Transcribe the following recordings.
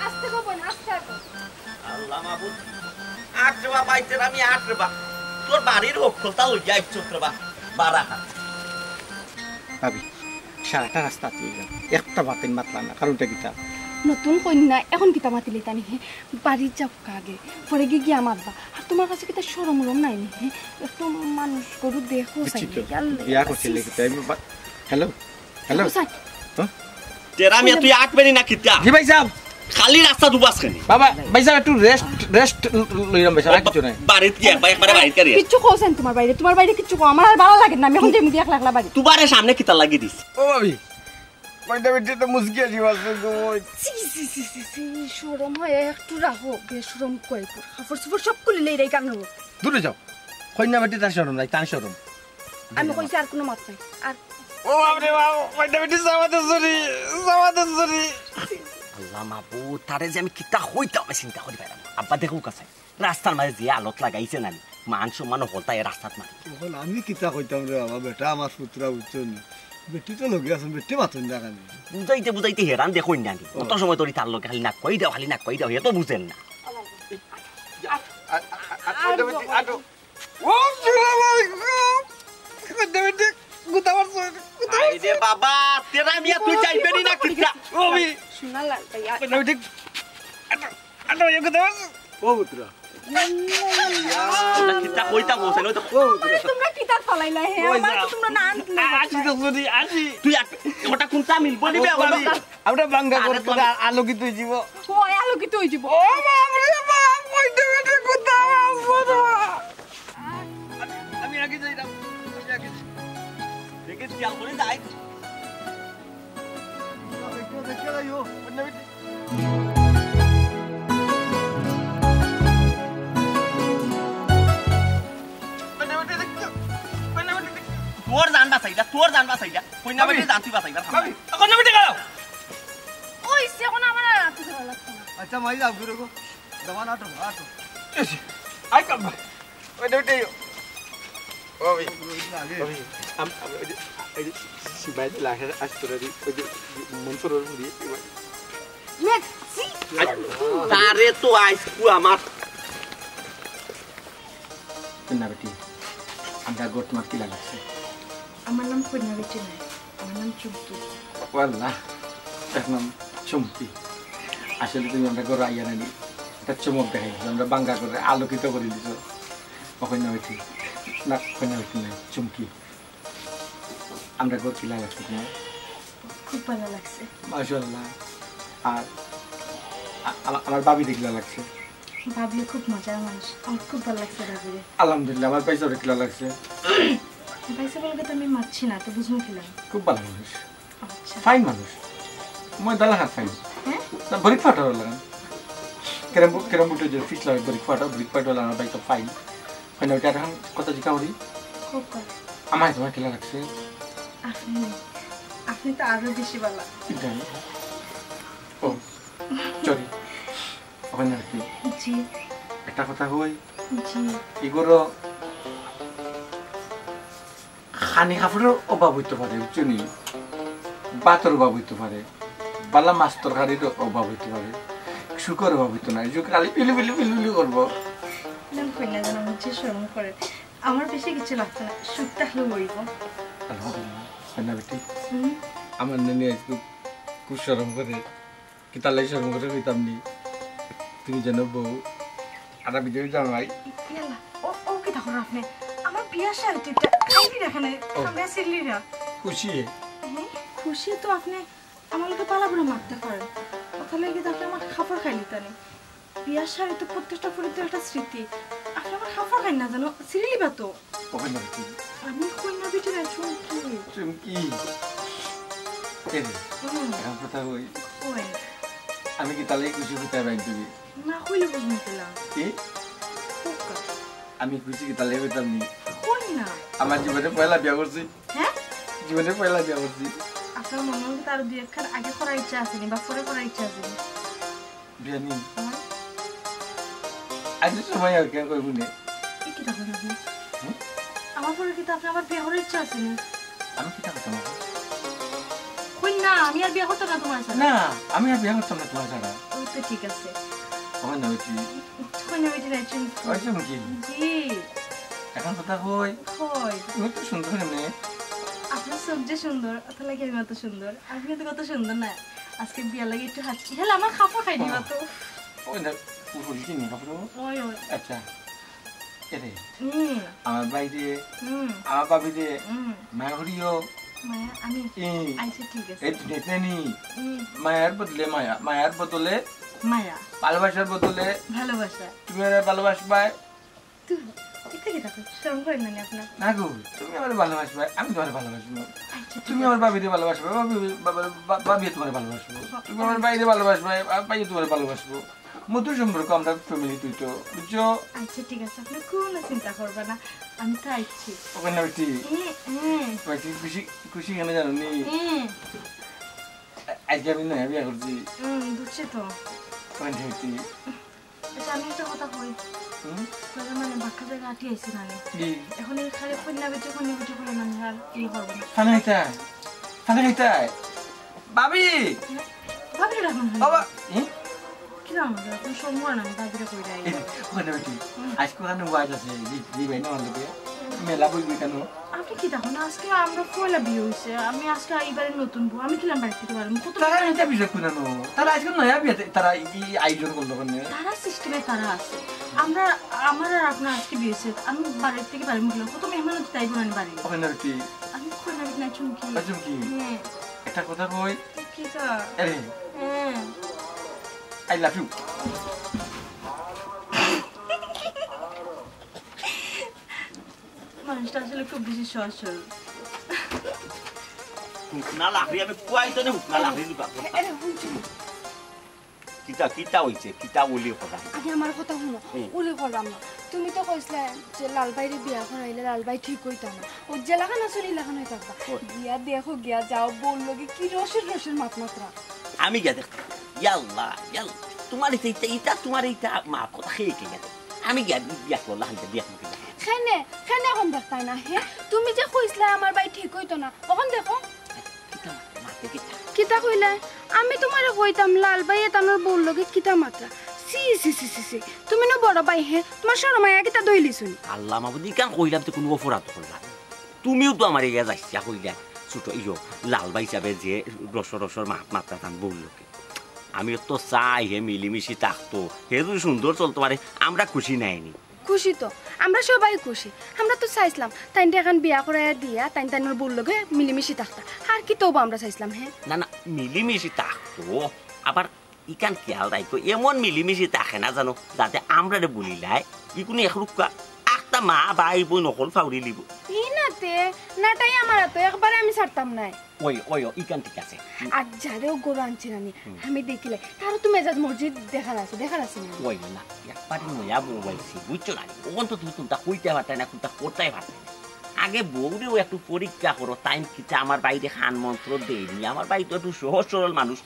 আস্তে গোপন আস্তে আল্লাহ মাবুদ আটবা পাইতে আমি আটবা তোর বাড়ির হোকলতা লইয়া আইছত্রবা বারাহা ভাবি সারাটা রাস্তা দিয়ে একটা বাতিল মাতলা না কারণটা কিতা নতুন কন্যা এখন কিতা মাতিলি তানি বাড়ির যাও আগে পরে গিয়ে মাতবা আর তোমার কাছে কিতা শরম রম নাই নি একটু মানুষ গরু দেখো বিয়া করছিলে কিতা হ্যালো হ্যালো তেরা মিয়া তুই আটবেনি না কিতা জি ভাই সাহেব খালি রাস্তা দুবাস খানি বাবা ভাই সাহেব একটু রেস্ট লইলাম ভাই সাহেব কিছু নাই বাড়িতে কি একবারে বাড়িতে করি কিচ্ছু কোসেন তোমার বাইরে কিচ্ছু কো আমার আর ভালো লাগে না আমি এখন যেমনি একলা একলা বাড়ি তুবারে সামনে কিতা লাগি দিস ও ভাবি কয়টা বেটি তো মুসকি আছি বাসে গো সি শরম হয় একটু রাখো বেশরম কই খাফর সুফর সব খুলে লেই কান হবো দূরে যাও কইনা বেটি তার শরম নাই তার শরম আমি কইছি আর কোনো মাত নাই আর ও বাপরে বাপ কয়টা বেটি সামাতে সরি আল্লাহ মাবুদ তারে যে আমি কিতা হইতাম আমি চিন্তা করি পাইলাম আব্বা দেখো কাছে রাস্তার মাঝে যে আলোত লাগাইছে না মান সম্মান হলতায় রাস্তাত মারি এখন আমি কিতা কইতাম রে বাবা বেটা আমার পুত্রা বুঝছন বেটি তো লগে আছেন বেটি মাতুন দেখানি বুঝাইতে হেরান দেখুন না কত সময় তোর তার লোকে খালি না কই দাও এত বুঝেন না আইরে বাবা তেরা মিয়া তুই যাইবেনি না কিতা ওবি শোনা লাগতা ইয়া ও পুত্রা কিতা কইতা বসে নয় তো তোমরা কিতা ফলাইলা হে আমার তোমরা না আনলে আসি তো সরি আসি তুই ওটা কোনটা মিলব দিবে আমরা বাঙ্গা করে আলোকিত হই যাব ও আলোকিত হই যাব ও বাপরে বাপ কইতে বেটি কুতা আসবো আমি আগে যাইতাম দেখে খেয়াল করে যাই দেখে যাইও তোর জান বাসাইলা কইনা বেটি জানতি বাসাইলা কোন বেটি গাও ওই সে কোন আমার রাতে ভালো লাগতো না আচ্ছা মাই যাও গুরু গো দমান আটো আই কাম ওই বেটি ওবি আগে আম এই সিবাই লাগে আস্তরি ওই মনসুরের মুড়ি মেক্সি তারে তো আইসকু আমার না বেটি আমরা গোট মার কি লাগছে আমার নাম কন্যা বেটি নাই আমার নাম চুমকি ওয়াল্লাহ তার নাম চুমকি আসলে তুমি আমরা ঘর আইয়া নানি একটা চমক দেখাই আমরা বাঙ্গা করে আলোকিত করে দিছো কন্যা বেটি না কন্যা বেটি নাই চুমকি আমরা ঘর কি লাগছে না খুব ভালো লাগছে মাশাআল্লাহ আর আমার ভাবি দেখলা লাগছে ভাবি খুব মজার মানুষ আমার খুব ভালো লাগছে ভাবিরে আলহামদুলিল্লাহ আমার পয়সা দেখলা লাগছে পয়সা বলতে তো আমি মারছি না তো বুঝুন খেলাম খুব ভালো মানুষ আচ্ছা ফাইন মানুষ মই দালা হাত ফাইন হ্যাঁ না বরিক ফাটা লাগান কেরম বুটে যে ফিট লাগে বরিক ফাটা লাগান বাইক তো ফাইন ফাইন ওটা এখন কত জিকা হরি খুব ভালো আমার তোমার খেলা লাগছে আপনি তো আরো বেশি ভালো জানি ও চলি ওখানে কি জি একটা কথা কই জি এগুলো খানি কাপড়ের অভাব হইতে পারে বুঝছনি বাতের অভাব হইতে পারে বালা মাছ তরকারির অভাব হইতে পারে শুকর অভাব হইতে না খালি পিলি করবো কইনা যেন মুছে শরম করে আমার বেশি কিছু লাগতো না সুখটা হলে মরিব আলহামদুলিল্লাহ বেটি আমার নেনে আজকে খুব শরম করে কিতালাই শরম করে হইতাম নি তুমি যেন বউ আর বিজয় জামাই ইয়ালা ও কি তখন আপনি আমার বিয়ার শাড়ি টিপটা খাইবি এখানে আমরা সিল্লিরা খুশি খুশি তো আপনি আমার লোকে পালাবড়া মারতে পারেন কথা লেগে তো আপনি আমার খাবার খাইলি তানি বিয়ার শাড়ি তো প্রত্যেকটা ফুরিতে একটা স্মৃতি আপনি আমার খাবার খাই না জানো সিরিলি বা তো কবে না বেটি আমি কইনা বেটি না চুমকি চুমকি এখন কথা কই ওই আমি কি তাহলে খুশি হইতে পারি তুমি না হইলে বুঝুন পেলাম কি আমি খুশি কি তাহলে হইতাম নি কই না আমার জীবনে পয়লা বিয়া করছি হ্যাঁ জীবনে পয়লা বিয়া করছি আপনার মনে হয় তার দুই একখান আগে করার ইচ্ছা আছে বা পরে করার ইচ্ছা আছে বিয়া নি আজ সময় আর কেন কইব নি কি কথা বলবি আমার পরে কি তো আপনি আমার বিয়ে করার ইচ্ছা আছে আমি কি কথা বলবো কই না আমি আর বিয়ে করতাম না তোমার সাথে না আমি আর বিয়ে করতাম না তোমার ছাড়া ও তো ঠিক আছে ওখানে না বেটি কই না বেটি রাইছেন ওই তুমি কি জি এখন কথা কই কই তুমি তো সুন্দর মেয়ে আপনার সব যে সুন্দর অত লাগে আমি অত সুন্দর আপনি তো কত সুন্দর না আজকে বিয়া লাগে একটু হাসি হেলা আমার খাফা খাই দিবা তো ওই না পুরো কি নিয়ে কাপড় ওই ওই আচ্ছা এরে হুম আমার বাইরে হুম আমার বাবি রে হুম মায়ারিও মায়া আমি এই আচ্ছা ঠিক আছে এই নেতনি হুম মায়ার বদলে মায়ার বদলে মায়া ভালোবাসার বদলে ভালোবাসা তুমি আমার ভালোবাসবা তুই এটা কি দেখো শরম করেন না আপনার না গো তুমি আমার ভালোবাসবা আমি তোমার ভালোবাসবো আচ্ছা তুমি আমার বাবিরে ভালোবাসবে বাবি তোমার ভালোবাসবো তুমি আমার বাইরে ভালোবাসবে বাই তোমার ভালোবাসবো মধুর সম্পর্ক আমরা ফ্যামিলি তুই তো বুঝছো আচ্ছা ঠিক আছে আপনি কোনো চিন্তা করবে না আমি তো আইছি ওখানে বেটি হ্যাঁ বেটি খুশি খুশি কেন জানো নি হ্যাঁ আজকে আমি নয়া বিয়া করছি বুঝছি তো ওখানে বেটি আচ্ছা আমি একটা কথা কই মানে বাক্কা জায়গা আটি আইছি না কি এখন এই খালি কন্যা বেটি করে না আর কি করবো না ফানা খাইতাই বাবি ভাবি রাখুন বাবা কি জানো এখন সময় না ভাবিরা কই যাই ওখানে বেটি আজকে ওখানে ওয়াজ আছে জি ভাই না হলে মেলা বইবি কেন আপনি কি দেখো না আজকে আমরা পয়লা বিয়ে হয়েছে আমি আজকে এইবারে নতুন বউ আমি কিলাম বাড়ি থেকে পারলাম কত তারা এটা বিষয় কুনানো তারা আজকে নয়া বিয়ে তারা এই আয়োজন করলো কেন তারা সিস্টেমে তারা আছে আমরা আমার আর আপনার আজকে বিয়ে হয়েছে আমি বাড়ির থেকে বাড়ি মুখলাম কত মেহমান তাই বোনানি বাড়ি ওখানে বেটি আমি কন্যা বেটি না চুমকি চুমকি হ্যাঁ একটা কথা কই কি কা আরে হ্যাঁ আই লাভ ইউ মানুষটা আসলে খুব বেশি সহজ সরল না লাফি আমি কুয়াই তো না লাফি দিবা কিতা হইছে কিতা বলি কথা আগে আমার কথা শুনো উলি করলাম না তুমি তো কইসলে যে লালবাইরে বিয়া করাইলে লালবাই ঠিক হইতা না ও জেলাখান আছে ইলাখান হয়ে থাকবা গিয়া দেখো গিয়া যাও বললো কি রসের মাত্রা আমি গিয়া দেখ ইয়াল্লা তোমার ইটা তোমার এইটা মা কথা খেয়ে কে গেছে আমি গিয়া বিয়া করলাম বিয়া খাইনে এখন দেখতাই না হে তুমি যে কইসলে আমার বাই ঠিক হইতো না ওখান দেখো কিতা কইলে আমি তোমারে কইতাম লালবাই তানোর বললো কি কিতা মাত্রা সি সি সি সি সি তুমি না বড় বাই হে তোমার শরমায়া কিতা দইলি শুনি আল্লাহ মাবুদি কান কইলাম তো কোনো অপরাধ করলাম তুমিও তো আমার ইয়া যাইছা কইলা ছোট ইয়ো লালবাই হিসাবে যে রসর মাত্রা টান বললো আমি তো চাই হে মিলিমিশি থাকতো হে যদি সুন্দর চলতে পারে আমরা খুশি নাইনি খুশি তো আমরা সবাই খুশি আমরা তো চাইছিলাম তাইন এখন বিয়া করাইয়া দিয়া তাইন বললো গে মিলিমিশি থাকতা আর কি তবু আমরা চাইছিলাম হ্যাঁ না মিলিমিশি থাকতো আবার ইকান খেয়াল রাখতো এমন মিলিমিশি থাকে না জানো যাতে আমরা বলিলাই ইকুনি একরুকা একটা মা ভাই বই নকল ফাউরি লিব ই নাতে নাটাই আমার তো একবারে আমি ছাড়তাম নাই ওই ইকান ঠিক আছে আর যারেও গরু আনছি আমি দেখিলে তারও তো মেজাজ মসজিদ দেখার আছে না ওই না একবারে নয়া বলছি বুঝছো না ওখান তো তুমি কোনটা কইতে পারতাই না কোনটা করতেই পারতাই আগে বউরেও একটু পরীক্ষা করো টাইম কিটা আমার বাইরে খান মন্ত্র দেয়নি আমার বাড়ি তো একটু সহজ সরল মানুষ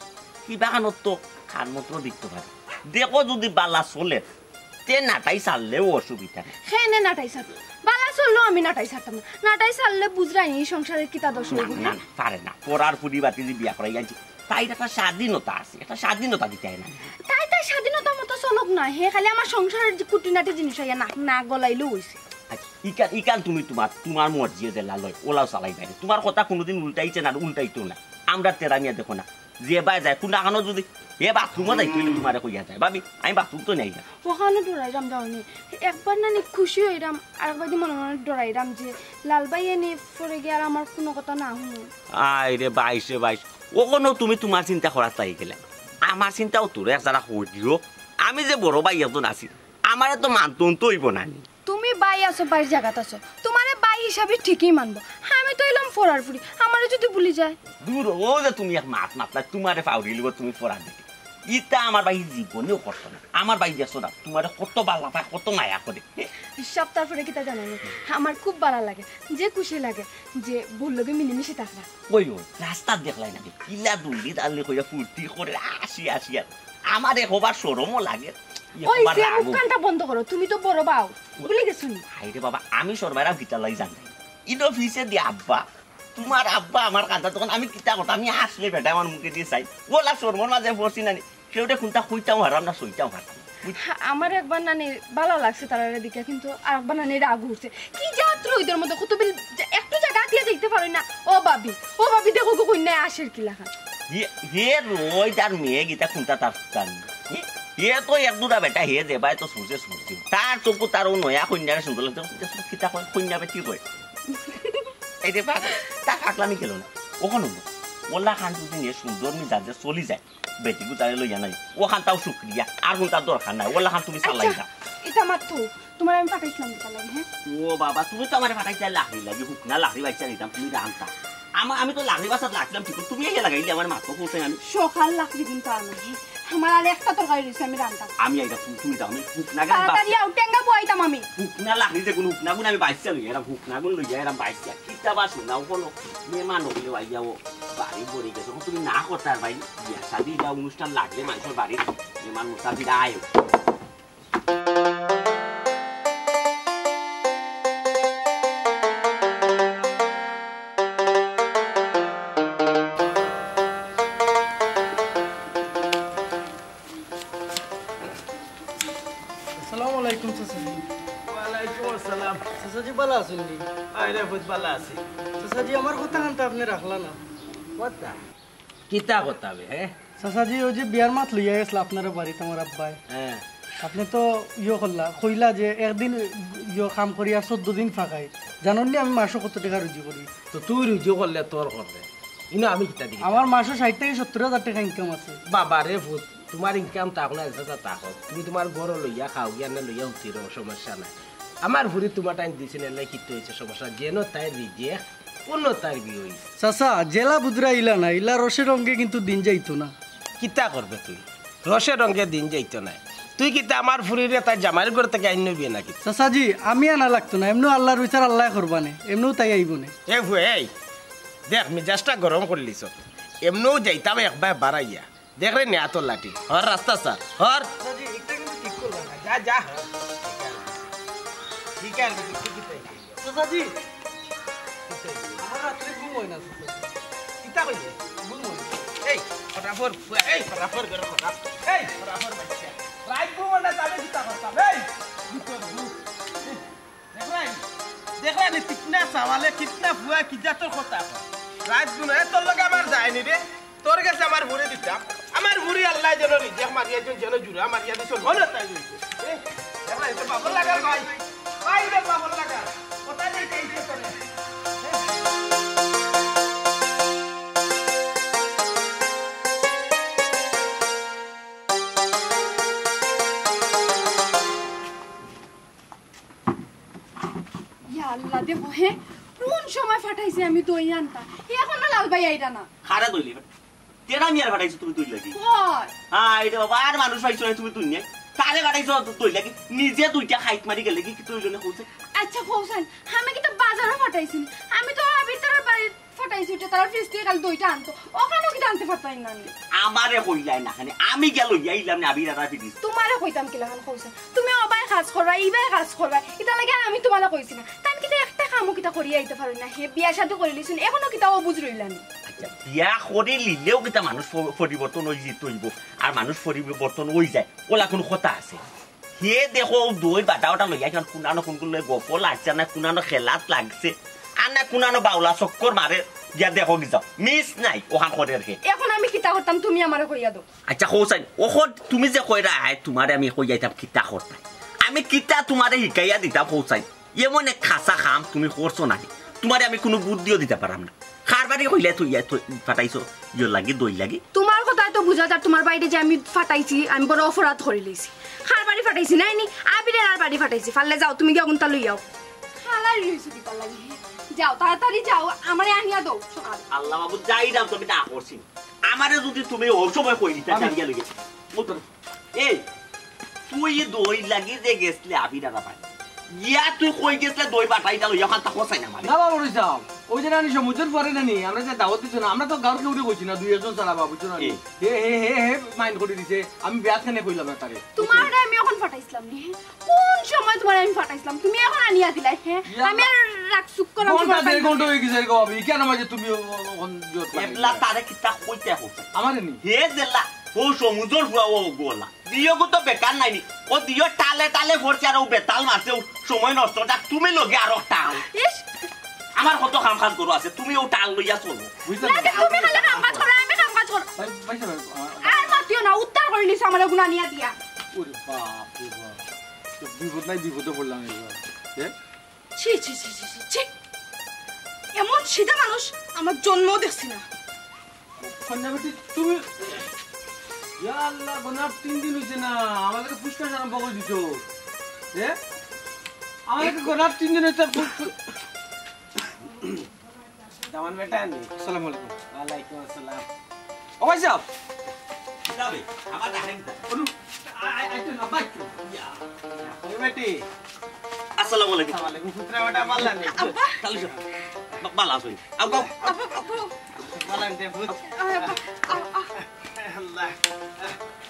কি বাগানত তো খান মন্ত্র দিতে পারে দেখো যদি বালা চলে তে নাটাই চাললেও অসুবিধা নেই হ্যাঁ নে নাটাই ছাড় বালা চললেও আমি নাটাই ছাড়তাম না নাটাই ছাড়লে বুঝরাই সংসারের কিতা দোষ না পারে না পড়ার পরিবারটি যে বিয়া করাই যাচ্ছি তাই একটা স্বাধীনতা আছে একটা স্বাধীনতা দিতে হয় না তাই স্বাধীনতা মতো চলক না হে খালি আমার সংসারের যে কুটিনাটি জিনিস হইয়া না গলাইলেও হইছে ইকান তুমি তোমার মর্জি জেলা লয় ওলাও চালাই বাইরে তোমার কথা কোনোদিন উল্টাইছে না উল্টাইতো না আমরা তেরামিয়া দেখো না যে বাই যায় কোন আগানো যদি এ বাথরুমও যাইতে হইলে তোমার কইয়া যায় ভাবি আমি বাথরুম তো নেই না ওখানে ডরাইরাম যাওনি একবার না খুশি হইরাম আরেকবার মনে ডরাইরাম যে লালবাই এনে পরে গিয়ে আর আমার কোনো কথা না শুনো আই রে বাইশ ওখানে তুমি তোমার চিন্তা করার তাই গেলে আমার চিন্তাও তোর যারা হইও আমি যে বড় ভাই একজন আছি আমার তো মানতন তো হইব না তুমি বাই আছো বাইর জায়গাত আছো তোমারে বাই হিসাবে ঠিকই মানবো আমি তো এলাম ফরার ফুরি আমারে যদি ভুলি যায় দূর ও যে তুমি এক মাতলা তোমারে ফাউরি লিব তুমি ফরার দেখে ইটা আমার ভাই জীবনেও করতো না আমার ভাই দেখছো না তোমার কত ভালো পায় কত মায়া করে সপ্তাহ পরে কিতা জানো আমার খুব ভালো লাগে যে খুশি লাগে যে বললোকে মিলেমিশে থাকবা ওই রাস্তা দেখলাই না কিলা দুলি দালি কইয়া ফুর্তি করে আসি আর আমার একবার শরমও লাগে ওই যে মুখখানটা বন্ধ করো তুমি তো বড় বাও ভুলে গেছো নি হাইরে বাবা আমি সরবারা ভিটালাই জান ইনো ফিসে দি আব্বা তোমার আব্বা আমার কাঁদা তখন আমি কিতা কথা আমি আসলে বেটা আমার মুখে দিয়ে চাই ওলা শর্মর মাঝে পড়ছি নানি সেটা কোনটা খুঁজতাম হারাম না সইতাম হারাম আমার একবার নানি ভালো লাগছে তার দিকে কিন্তু আরেকবার নানি রাগ উঠছে কি যাত্রা ওইদের মধ্যে কত একটু জায়গা দিয়ে দেখতে পারি না ও ভাবি দেখো কন্যা আসের কি লেখা হে রই তার মেয়ে গীতা কোনটা তার জানি হে তো এক দুটা বেটা হে দেবাই তো শুনছে তার চকু তার ও নয়া কন্যারে সুন্দর লাগছে কিতা কয় কন্যা বেটি কয় এই যে তা কাকলামি খেলো না ওখানে ওলা খান যদি নিয়ে সুন্দর মিজাজে চলি যায় বেটি গুতারে লইয়া নাই ও খান তাও শুক্রিয়া আর কোন তার দরকার নাই ওলা খান তুমি চালাই না এটা মার তো তোমার আমি পাঠাইছিলাম চালাই হ্যাঁ ও বাবা তুমি তো আমার পাঠাইছা লাকড়ি লাগি হুকনা লাকড়ি বাচ্চা নিতাম তুমি জানতা আমি তো লাকড়ি বাসাত লাগলাম ঠিক তুমি এসে লাগাইলে আমার মাথা পৌঁছে আমি সকাল লাকড়ি কিন্তু আনো আমার আর একটা তরকারি রয়েছে আমি রান্না আমি আইটা তুমি যাও আমি হুকনা গান তাড়াতাড়ি আউ টেঙ্গা বইতাম আমি হুকনা লাকড়ি যে কোন হুকনা গুণ আমি বাইসা লই এরা হুকনা গুণ লই এরা বাইসা কিটা বা শুনাও কোন মেহমান হইলে আইয়াও বাড়ি বড়ি গেছে তুমি না করতার ভাই বিয়া শাদি বা অনুষ্ঠান লাগলে মানুষের বাড়ি মেহমান মুসাফির আয় আসসালামু আলাইকুম চাচাজি। ওয়ালাইকুম আসসালাম। চাচাজি ভালো আছেন নি? আরে বহুত ভালো আছি। চাচাজি আমার কথা কানতে আপনি রাখলা না। কথা কিতা কথা বে হ্যাঁ? চাচাজি ওই যে বিয়ার মাত লইয়া গেছিল আপনার বাড়িতে আমার আব্বাই। হ্যাঁ। আপনি তো কইলা যে একদিন কাম করি আর 14 দিন ফাঁকাই। জানেন নি আমি মাসে কত টাকা রুজি করি? তো তুই রুজু করলে তোর করলে। ইনো আমি কিতা দিই? আমার মাসে 60 থেকে 70,000 টাকা ইনকাম আছে। বাবা রে ভূত তোমার ইনকাম তাক না যেটা তাক তুমি তোমার বড় লইয়া খাও জ্ঞান লইয়া উঠির সমস্যা নাই আমার ভুরি তোমার টাইম দিছে নেলে কি হয়েছে সমস্যা যেন তাই রিজে কোন তার বিয়ে হইছে চাচা জেলা বুদরা ইলা না ইলা রসের রঙে কিন্তু দিন যাইতো না কিতা করবে তুই রসের রঙে দিন যাইতো না তুই কিতা আমার ফুরিরে তাই জামাইয়ের ঘর থেকে আইন নবি নাকি চাচাজি আমি আনা লাগতো না এমনি আল্লাহর বিচার আল্লাহ করবানে এমনিও তাই আইব না এ ভুয়ে এই দেখ মিজাজটা গরম করলিছ এমনিও যাইতাম একবার বাড়াইয়া দেখ রে নেয়া তোর লাঠি হর রাস্তা স্যার হর যা যা ঠিক আছে চাচাজি আমার রাত্রে ঘুম হয় না কিতা কইলে এই ফটাফট এই ফটাফট করে ফটা এই ফটাফট বাচ্চা রাইট ঘুম না তাহলে কিতা করতাম এই দেখলেন কিতনা সওয়ালে কিতনা ফুয়া কিতা তোর কথা রাইট ঘুম তোর লগে আমার যায়নি রে তোর কাছে আমার ভরে দিতাম আমার ভুরি আল্লাহ যেন রিজেক মারিয়া যেন জুড়া মারিয়া দিছ মনে তাই হইছে দেখলা এটা বাবল লাগার ভাই ভাই রে বাবল লাগা কথা নেই কেইছে তোরে ইয়া আল্লাহ দেখো হ্যাঁ কোন সময় ফাটাইছি আমি দই আনতা এখন না লাল ভাই আইরা না খারা দইলি তেরা মিয়ার ফাটাইছো তুমি তুই লাগি কই হ্যাঁ এটা বাবা আর মানুষ পাইছো না তুমি তুই নিয়ে কারে ফাটাইছো তুই লাগি নিজে দুইটা খাইত মারি গেলে কি তুই জন্য কইছে আচ্ছা কৌশল আমি কি তো বাজারে ফাটাইছি আমি তো ভিতরের বাড়ি ফাটাইছি ওটা তার ফ্রিজ থেকে কাল দইটা আনতো ওখানেও কি আনতে পারতাই না আমারে কইলাই না খানে আমি গেল যাইলাম না আবিরা রাফি দিস তোমারে কইতাম কি লাগান কৌশল তুমি অবাই কাজ করবা ইবাই কাজ করবা এটা লাগে আমি তোমারে কইছি না তাই কি একটা কামও কিটা করি আইতে পারো না হে বিয়া শাদি করে লিছুন এখনো কিটা অবুঝ রইলানি আচ্ছা বিয়া করে লিলেও কিটা মানুষ পরিবর্তন হই যেত হইব আর মানুষ পরিবর্তন হই যায় ওলা কোন কথা আছে হে দেখো দই বাটাওটা লইয়া এখন কুনানো কোনগুলো গপ লাগছে না কুনানো খেলাত লাগছে আর না কুনানো বাউলা চক্কর মারে গিয়া দেখো কি যাও মিস নাই ওখান করে রে এখন আমি কিটা করতাম তুমি আমারে কইয়া দাও আচ্ছা কৌসাই ওখন তুমি যে কইরা আয় তোমারে আমি কই যাইতাম কিতা করতাম আমি কিতা তোমারে শিকাইয়া দিতাম কৌসাই এমন এক খাসা খাম তুমি করছো নাকি তোমারে আমি কোনো বুদ্ধিও দিতে পারাম না খারবারি কইলে তুই ফাটাইছো ইয়ে লাগি দই লাগি তোমার কথাই তো বুঝা যার তোমার বাইরে যে আমি ফাটাইছি আমি বড় অপরাধ করে লইছি খারবারি ফাটাইছি নাই নি আবিরের আর বাড়ি ফাটাইছি ফাললে যাও তুমি গিয়ে গুনতা লইয়াও খালারি হইছে কি পাল্লা যাও তাড়াতাড়ি যাও আমারে আনিয়া দাও সকাল আল্লাহ বাবু যাই দাম তুমি না করছি আমারে যদি তুমি ওর সময় কই দিতে জানিয়া লইগে মোতর এই তুই দই লাগি যে গেছলে আবিরা না পাই ইয়া তুই কই গেছলে দই বাটাইটা লইয়া খান তা কোসাই না মানে না বাবু যাও ওই যে রানি সমুদ্রের পরে নানি আমরা যে দাওয়াত দিছ না আমরা তো গাঁর কেউরে কইছি না দুই একজন ছাড়া বাবু না হে হে হে হে মাইন্ড করে দিছে আমি বিয়াত খানে কইলাম না তারে তোমারে আমি এখন ফাটাইছিলাম নি কোন সময় তোমারে আমি ফাটাইছিলাম তুমি এখন আনিয়া দিলাই হ্যাঁ আমি আর রাখ চুপ করো ঘন্টা দেড় ঘন্টা হয়ে গেছে গো ভাবি কেন মাঝে তুমি এবলা তারে কিতা কইতে হচ্ছে আমার নি হে জেলা ও সমুদ্র ফুয়া ও গোলা দিও তো বেকার নাইনি ও দিও টালে টালে ভরছে আর ও বেতাল মারছে সময় নষ্ট যাক তুমি লগে আর টাল ইস আমার কত কাম কাজ করো আছে তুমি ও টাল লইয়া চলো বুঝলা না তুমি খালি কাম কাজ করো আমি কাম কাজ করো ভাই আর মাতিও না উত্তর করে নিছ আমার গুনা নিয়া দিয়া ওরে বাপ রে বাপ বিপদ নাই বিপদে পড়লাম এবার হ্যাঁ ছি ছি ছি ছি ছি এমন সিধা মানুষ আমার জন্মও দেখছি না সন্ধ্যাবেটি তুমি ইয়া আল্লাহ বনার 3 দিন হইছে না আমাদেরকে পুষ্কার আরম্ভ করে দিছো হ্যাঁ আমাদেরকে গোনার 3 দিন হইছে দামান বেটা নি আসসালামু আলাইকুম ওয়ালাইকুম আসসালাম ও ভাই সাহেব যাবে আমার দেখেন আইতো না বাইতো ওই বেটি আসসালামু আলাইকুম ওয়ালাইকুম পুত্রা বেটা মাল্লা নি তাহলে বালা আসুন আও মাল্লা নি পুত আল্লাহ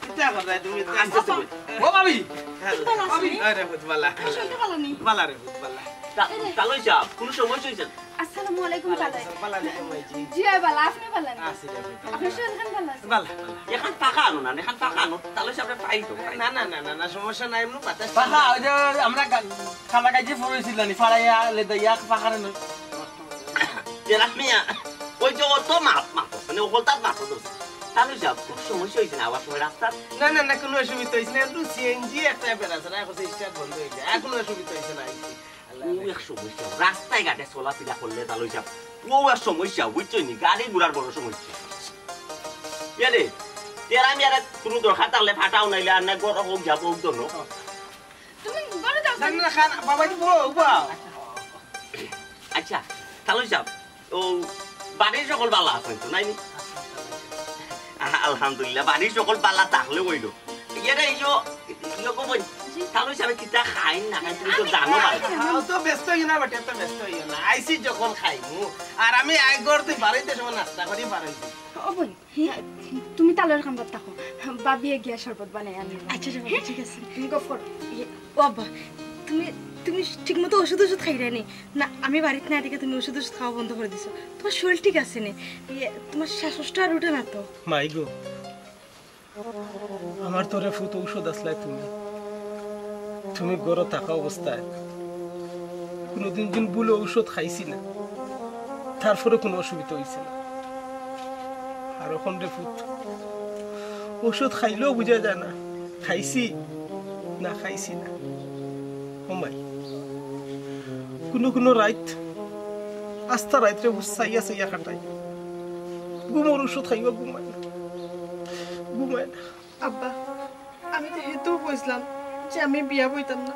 এটা কথা তুমি আসতে ও ভাবি ভাবি আরে পুত মাল্লা শুনতে ভালো নেই মাল্লা রে পুত মাল্লা তাহলে যাব কোন সময় হইছে আসসালামু আলাইকুম কালাই মাল্লা নি কমাইছি জি আই বালা আপনি বালা না আসি রে পুত আপনি শুন খান বালা মাল্লা এখন টাকা আনো না এখন টাকা আনো তাহলে সামনে পাইতো না না না না না সমস্যা নাই এমন পাতা পাখা ওই যে আমরা খালা গাইছে ফরেছিল নি ফাড়াইয়া লেদা ইয়া পাখারে নই জেলা মিয়া ওই যে অত মাপ মাপ মানে ওলতার মাপ তো তাহলে যাব কোন সমস্যা হইছে না আবার সময় রাস্তা না না না কোনো অসুবিধা হইছে না একটু সিএনজি একটা বেরাছে না এখন স্টার্ট বন্ধ হয়ে যায় এখন অসুবিধা হইছে না ও এক সমস্যা রাস্তায় ঘাটে চলাফেরা করলে তাহলে যাব ও এক সমস্যা বুঝছো নি গাড়ি ঘোড়ার বড় সমস্যা এরে তেরা মিয়ারে কোনো দরকার তাহলে ফাটাও নাইলে আর না গরম হোক যাব হোক জন্য তুমি ঘরে যাও না না খান বাবা কি বউ আচ্ছা তাহলে যাব ও বাড়ির সকল বালা আছেন তো নাইনি আলহামদুলিল্লাহ বাড়ির সকল বালা তাহলে হইল এরা ইয়ো কই তাহলে সাবে কিটা খাই না খাই তুমি তো জানো ভাই তো ব্যস্ত হই না বেটা তো ব্যস্ত হই না আইসি যখন খাইমু আর আমি আগর তুই বাড়িতে সময় নাস্তা করি বাড়াইছি ও বোন তুমি তালের কাম করতে থাকো বাবিয়ে গিয়া শরবত বানাই আনি আচ্ছা ঠিক আছে তুমি গফ করো ও আব্বা তুমি তুমি ঠিকমতো ওষুধ খাই রানি না আমি বাড়িতে না দেখে তুমি ওষুধ খাওয়া বন্ধ করে দিছো তোমার শরীর ঠিক আছে নে তোমার শ্বাসকষ্ট আর উঠে না তো মাই গো আমার তোরে ফুত ঔষধ আসলাই তুমি গড় থাকা অবস্থায় কোনোদিন দিন বলে ঔষধ খাইছি না তারপরে কোনো অসুবিধা হয়েছে না আর এখন রে ফুত ঔষধ খাইলেও বোঝা যায় না খাইছি না খাইছি না মাই কোনো রাত আস্থা রাত্রে চাইয়া চাইয়া কাটাই ঘুমোর ওষুধ খাইবা ঘুমায় না আব্বা আমি তো হেতু বুঝলাম যে আমি বিয়া বইতাম না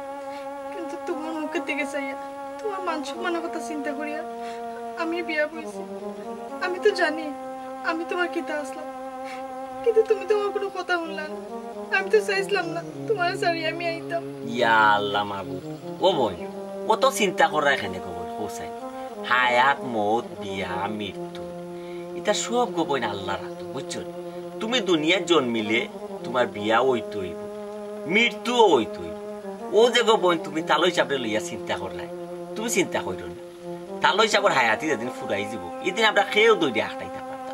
কিন্তু তোমার মুখের দিকে চাইয়া তোমার মান সম্মানের কথা চিন্তা করিয়া আমি বিয়া বইছি আমি তো জানি আমি তোমার কিতা আসলাম কিন্তু তুমি তোমার কোনো কথা শুনলাম আমি তো চাইছিলাম না তোমার সারি আমি আইতাম ইয়া আল্লাহ মাবুদ ও বোন ও তো চিন্তা করা এখানে খবর পৌঁছায় হায়াত মত বিয়া মৃত্যু এটা সব গোপন আল্লাহ রাখতো বুঝছো তুমি দুনিয়ায় জন্মিলে তোমার বিয়া ওইতো হইব মৃত্যুও ওইতো হইব ও যে গোপন তুমি তালো হিসাবে লইয়া চিন্তা করলাই তুমি চিন্তা করো না তালো হিসাবের হায়াতি যেদিন ফুরাই যাব এদিন আমরা খেয়েও দই দিয়ে আখটাইতে পারতাম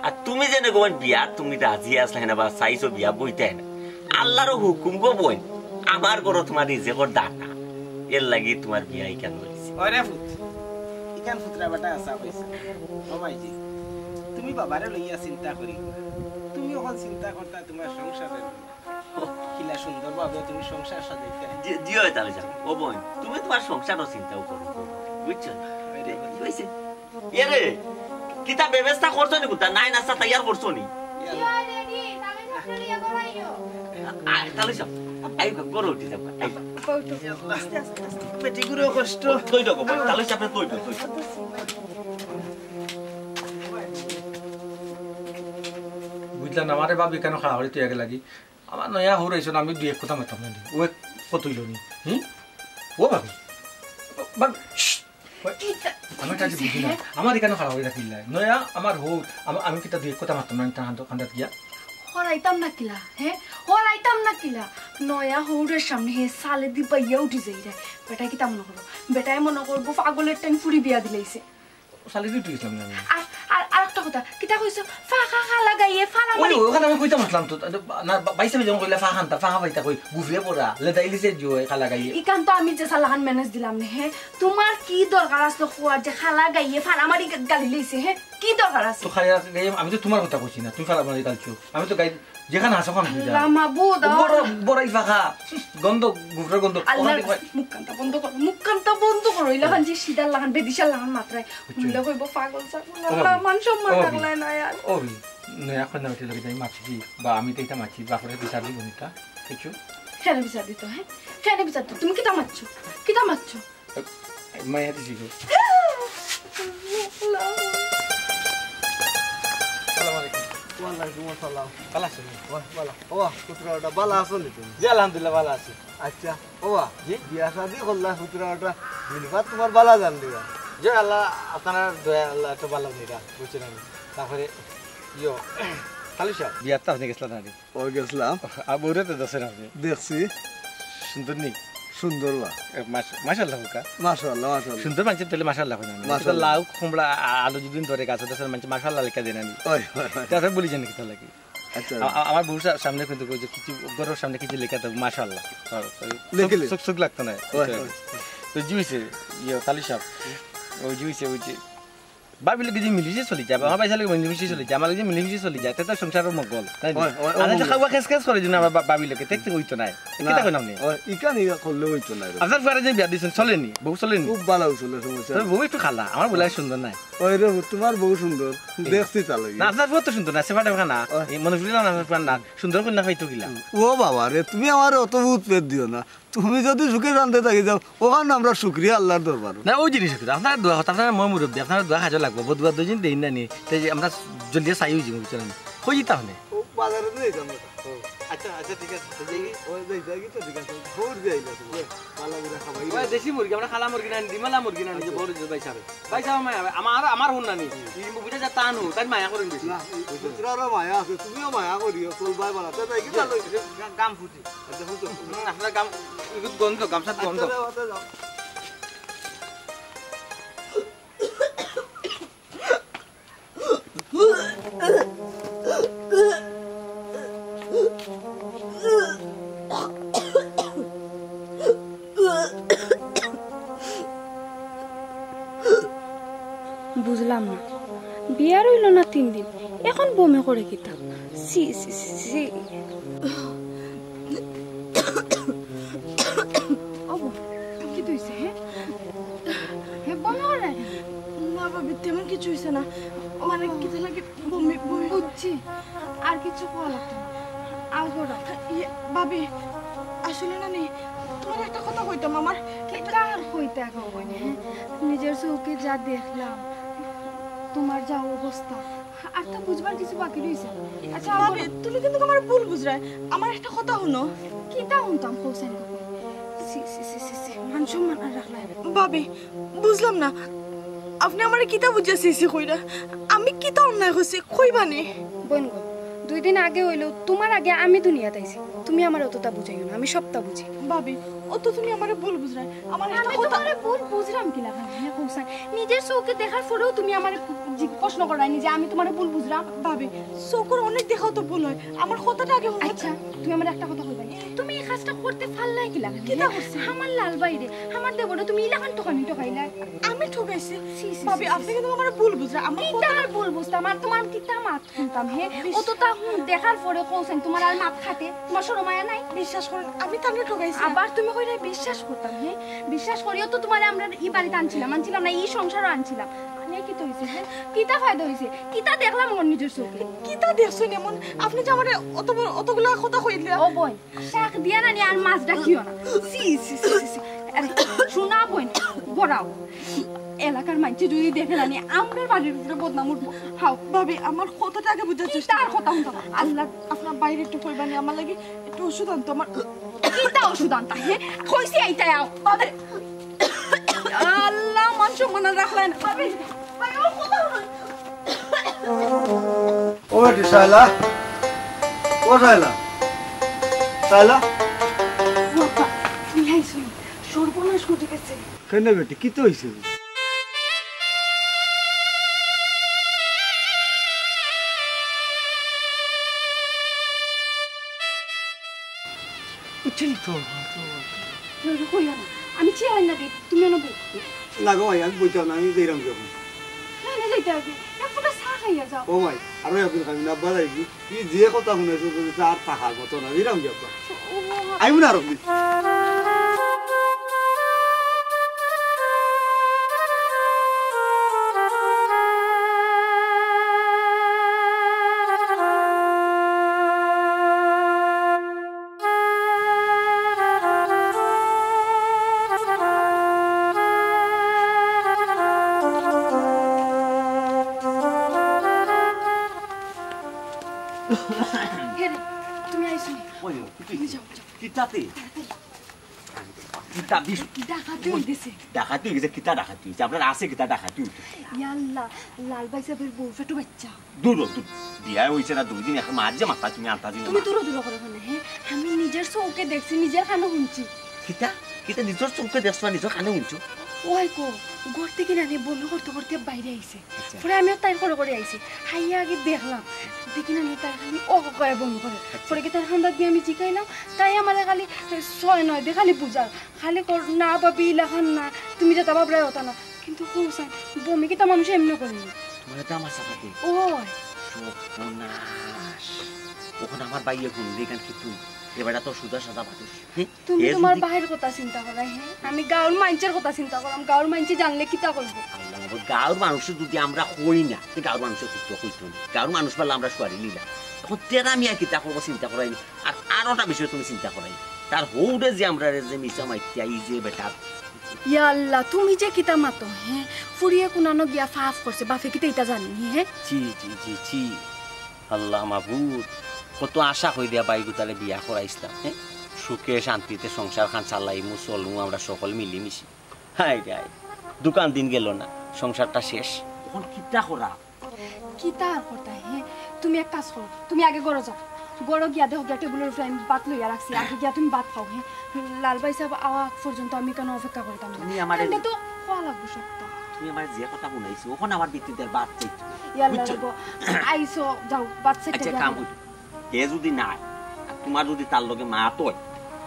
আর তুমি যেন গোপন বিয়া তুমি রাজি আসলে না বা চাইছো বিয়া বইতে না আল্লাহর হুকুম গোপন আমার ঘর তোমার রিজেকর দানা এর লাগি তোমার বিয়া কেন হয়েছে ওরে ফুত ইকান ফুতরা বেটা আসা হইছে ও ভাইজি তুমি বাবারে লইয়া চিন্তা করি তুমি এখন চিন্তা করতা তোমার সংসারের কিলা সুন্দর ভাবে তুমি সংসার সাজাইতে জিও তাহলে যাও ও বোন তুমি তোমার সংসারও চিন্তাও করো বুঝছো হয়েছে এরে কিতা ব্যবস্থা করছো নি কুতা নাই নাস্তা তৈয়ার করছো নি তাহলে যাও আই করো উঠি যাও পেটি গুলো কষ্ট তুই দেখো তাহলে চাপে তুই বুঝলাম আমারে ভাবি কেন খাড়া হলে তুই আগে লাগি আমার নয়া হরাইছ আমি দুই এক কথা মাতাম না ও কতইল নি ও ভাবি আমি কাজে বুঝি না আমার এখানে খাড়া হয়ে রাখিল নয়া আমার হোক আমি কিতা দুই এক কথা মাতাম না খান্ডাত গিয়া হরাইতাম না কিলা হ্যাঁ হরাইতাম না কিলা নয়া হৌরের সামনে হে সালে দি পাইয়া উঠি যাই রে বেটাই কিতা মনে করবো বেটাই মনে করবো পাগলের টাইম ফুরি বিয়া দিলাইছে শালি তুই গেছিলাম না আর একটা কথা কিতা কইছো ফাঁকা খালা গাইয়ে ফালা ওই ওখানে আমি কইতাম আসলাম তো না বাইসা বেজম কইলা ফাঁকান্তা ফাঁকা বাইতা কই গুফিয়ে পড়া লেদাইলিছে জয় খালা গাইয়ে ইকান তো আমি যে সালাহান ম্যানেজ দিলাম না হে তোমার কি দরকার আসলো খোয়ার যে খালা গাইয়ে ফালা মারি গালি লইছে হে কি দরকার আছে তো খালা গাইয়ে আমি তো তোমার কথা কইছি না তুমি ফালা মারি গালছো আমি তো গাই যেখানে আসো কোন বুঝা রামা বুদ বড় বড়াই ফাঁকা গন্ধ গুফরা গন্ধ আল্লাহ মুক্কান্তা বন্ধ করো ইলাখান যে সিদার লাগান বেদিশার লাগান মাত্রায় মুইলা কইব পাগল সাগলা মান সম্মান থাকলে না यार ওই নয়া কোন নামে লাগি যাই মাছি বা আমি তো এটা মাছি বাপরে বিচার দিব নিতা কিছু কেন বিচার দিত হ্যাঁ কেন বিচার দিত তুমি কি তামাচ্ছো মায়া দিছি গো ওয়ালাইকুম আসসালাম ভালো আছেন বালা ওয়া পুত্রটা বালা আছেন তুমি জি আলহামদুলিল্লাহ ভালো আছি আচ্ছা ওয়া জি বিয়া শাদি করলা পুত্রটা দিলফাত তোমার বালা জান দিবা যে আল্লাহ আপনার দয়া আল্লাহ তো ভালো নিরা বুঝছেন আমি তারপরে ইয়ো খালি সাহেব বিয়া তো আপনি গেছিলেন না ওই গেছিলাম আর বউরে তো দছেন আপনি দেখছি সুন্দর নি সুন্দর বা মাশাআল্লাহ কা মাশাআল্লাহ মাশাআল্লাহ সুন্দর মানুষ তাহলে মাশাআল্লাহ কই না মাশাআল্লাহ। লাউ কুমড়া আলু যদি ধরে গাছ দছেন মানুষ মাশাআল্লাহ লেখা দেন আমি ওই তারপরে বলি জানি কি লাগে আচ্ছা আমার বউর সামনে কিন্তু কই যে কিছু গরুর সামনে কিছু লেখা তো মাশাআল্লাহ লিখলে? সুখ লাগতো না ওই তো জুইছে ইয়ে খালি সাহেব ওই জুইছে ওই যে বাবিলে কি মিলিছে চলি যায় আমার পয়সা লাগে মিলিছে চলি যায় আমার যে মিলিছে চলি যায় তো সংসারের মঙ্গল তাই না আমি খাওয়া খেস করে দিন আমার বাবিলকে দেখতে হইতো না কিটা কই নামনি ওই ইকানি করলে হইতো না রে। আপনার পরে যে বিয়া দিছেন চলেনি বউ চলেনি খুব ভালো হইছিল সমস্যা তবে বউ একটু খালা আমার বলে সুন্দর নাই ওই রে তোমার বহু সুন্দর দেখছি তাহলে না আপনার বউ তো সুন্দর না সেবাটা খানা মনে করি না আপনার না সুন্দর কন্যা পাইতো গিলা ও বাবা রে তুমি আমার অত উৎপেদ দিও না তুমি যদি সুখে জানতে থাকি যাও ওখানে আমরা শুক্রিয়া আল্লাহর দরবার না ওই জিনিস আপনার দোয়া আপনার মই মুরব্বী আপনার দোয়া খাজা লাগবো বদুয়া দুদিন দেই না নি তাই আমরা জলদি চাই হয়ে যাবো বুঝলেন হয়ে যেতে হলে বাজারে দিয়ে যাবো আচ্ছা আচ্ছা ঠিক আছে ওই যাই তো ঠিক আছে ভোর যাইলা তুমি ভালো করে খাবাই দেশি মুরগি আমরা খালা মুরগি না ডিমালা মুরগি না যে বড় ভাই সাহেব আমার হুন না নি বুঝা যা টান হো তাই মায়া করেন বেশি না পুত্রারও মায়া আছে তুমিও মায়া করিও চলবাই বাড়াতে যাই কি চালো গাম ফুটি আচ্ছা ফুটো আপনার গাম গন্ধ গামছা গন্ধ যাও বুঝলাম না বিয়ার হইল না 3 দিন এখন বমি করে কিতা সি সি সি ওবো কি তুইছে হে হে বমি করে না বাবি তেমন কিছু হইছে না মানে কিতা লাগে বমি বমি বুঝছি আর কিছু খাওয়া লাগতো না আলগোড়া বাবি আসলে না নি তোমার একটা কথা কইতাম আমার কিতা আর কইতে এখন নিজের চোখে যা দেখলাম তোমার যা অবস্থা আর তা বুঝবার কিছু বাকি রইছে আচ্ছা বাবি তুমি কিন্তু আমার ভুল বুঝরাই আমার একটা কথা হলো কিতা হুনতাম হোসেন সি সি সি সি সি মান সম্মান আর রাখলাই বাবি বুঝলাম না আপনি আমার কিতা বুঝাইছি কইরা আমি কিতা অন্যায় হইছে কইবানি বোন গো 2 দিন আগে হইলো তোমার আগে আমি দুনিয়াতে আইছি তুমি আমার অতটা বুঝাইও না আমি সবটা বুঝি বাবি ও তো তুমি আমারে ভুল বুঝরাই আমার একটা আমি কথা তোমারে ভুল বুঝরাম কি লাগা হ্যাঁ হোসেন নিজের চোখে দেখার পরেও তুমি আমারে প্রশ্ন করাইনি যে আমি তোমারে ভুল বুঝরাম বাবি চোখের অনেক দেখাও তো ভুল হয় আমার কথাটা আগে আচ্ছা তুমি আমার একটা কথা কইবা তুমি এই কাজটা করতে পারলাই কি লাগা কিতা করছি আমার লাল বাইরে আমার দেবরে তুমি ইলাকান ঠকাইলা আমি ঠকাইছি বাবি আপনি কিন্তু আমার ভুল বুঝরা আমার কিতা আর ভুল বুঝতাম আর তোমার কিতা মাত শুনতাম হে অতটা দেখার পরে কোসেন তোমার আর মাত খাটে তোমার শরমায়া নাই বিশ্বাস করেন আমি তাকে ঠকাইছি আবার তুমি কইরা বিশ্বাস করতাম হে বিশ্বাস করিও তো তোমারে আমরা এই বাড়িতে আনছিলাম না এই সংসারও আনছিলাম মানে কি তো হইছে হ্যাঁ কিতা ফায়দা হইছে কিতা দেখলাম আমার নিজের চোখে কিতা দেখছেন এমন আপনি যে আমারে অতগুলা কথা কইলে ও বোন শাক দিয়া না নি আর মাছ রাখিও না সি সি সি সি আরে শোনা বোন গড়াও এলাকার মানুষ যদি দেখে না নি আমার বাড়ির উপরে বদনাম উঠবো হাও ভাবি আমার কথাটা আগে বুঝাচ্ছিস তার কথা হতো আল্লাহ আপনার বাইরে একটু কইবানি আমার লাগি একটু ওষুধ আনতো আমার কিতা ওষুধ আনতা হে কইছি আইতা আও বাবা আল্লাহ মান সম্মান রাখলেন ভাবি ভাই ও কথা হলো ও বেটি শাইলা ও শাইলা শাইলা বাবা তুমি আইছো সর্বনাশ ফুটে গেছে কেন বেটি কি তো হয়েছে বুঝছেন কইও না আমি চেয়ার না দিই তুমি নেবো না গো ভাই আমি বলতাম না আমি যাইরাম যখন না যাইতে হবে এক ফোঁটা চা খাইয়া যাও ও ভাই আর আপনি খাবি না বাজাইবি কি যে কথা শুনেছো আর থাকার মতো না যাইরাম যাবা আইব না আর তুমি আইসো ওই তুমি যাও যাও কিতাতে কিতা বিশ ডাকাতি হয়ে গেছে ডাকাতি হয়ে গেছে কিতা ডাকাতি হয়েছে আপনার আছে কিতা ডাকাতি হয়েছে ইয়াল্লা লাল ভাই সাহেবের বউ ফেটু বাচ্চা দূর দূর বিয়া হয়েছে না 2 দিন এখন মাঝে মাথা তুমি আনতা দিন তুমি দূর দূর করে ফেলে হ্যাঁ আমি নিজের চৌকে দেখছি নিজের কানে শুনছি কিতা কিতা নিজের চৌকে দেখছো নিজের কানে শুনছো ওই কো ঘর থেকে না বমি করতে করতে বাইরে আইছে পরে আমিও তাই করে আইছি হাইয়া আগে দেখলাম দেখি না তাই খালি ও কয়ে বমি করে পরে কি তার হান্দাত দিয়ে আমি জিকাইলাম তাই আমার খালি 6-9 দিয়ে খালি বুঝার খালি না বাবি লেখান না তুমি যেটা বাবরাই হতো না কিন্তু কৌসান বমি কি তা মানুষ এমনি করেনি তোমার এটা আমার সাথে ওই সর্বনাশ ওখানে আমার বাইয়ে কোন দেখান কি তুই এবারে তো সুদা সাদা মানুষ তুমি তোমার বাহির কথা চিন্তা করা হ্যাঁ আমি গাঁর মানুষের কথা চিন্তা করলাম গাঁর মানুষ জানলে কি তা করবো গাঁর মানুষের যদি আমরা হই না গাঁর মানুষের কিন্তু হইতো না গাঁর মানুষ পারলে আমরা সোয়ারি লিলা এখন তেরা মিয়া কিতা করবো চিন্তা করাইনি আর আরোটা বিষয় তুমি চিন্তা করাই তার হৌরে যে আমরা যে মিশা মাইতিয়া এই যে বেটার ইয়াল্লা তুমি যে কিতা মাতো হ্যাঁ ফুরিয়ে কোনানো গিয়া ফাফ করছে বাফে কিতা এটা জানি হ্যাঁ জি জি জি জি আল্লাহ মাহবুব কত আশা হই দিয়া বাইগু তালে বিয়া করাইছিলাম হ্যাঁ সুখে শান্তিতে সংসার খান চালাইমু চলমু আমরা সকল মিলিমিশি হাই রে দোকান দিন গেল না সংসারটা শেষ এখন কিতা করা কিতা আর কথা হ্যাঁ তুমি এক কাজ করো তুমি আগে গড়ো যাও গড়ো গিয়া দেখো গিয়া টেবিলের উপরে আমি ভাত লইয়া রাখছি আগে গিয়া তুমি ভাত খাও হ্যাঁ লাল ভাই সাহেব আওয়া পর্যন্ত আমি কেন অপেক্ষা করতাম তুমি আমারে তো খাওয়া লাগবে সত্য তুমি আমার যে কথা শুনাইছো ওখানে আমার ভিত্তিতে বাদ চাইতো ইয়াল্লা গো আইসো যাও ভাত সেটা আচ্ছা কাম হইতো কে যদি নাই আর তোমার যদি তার লগে মা তয়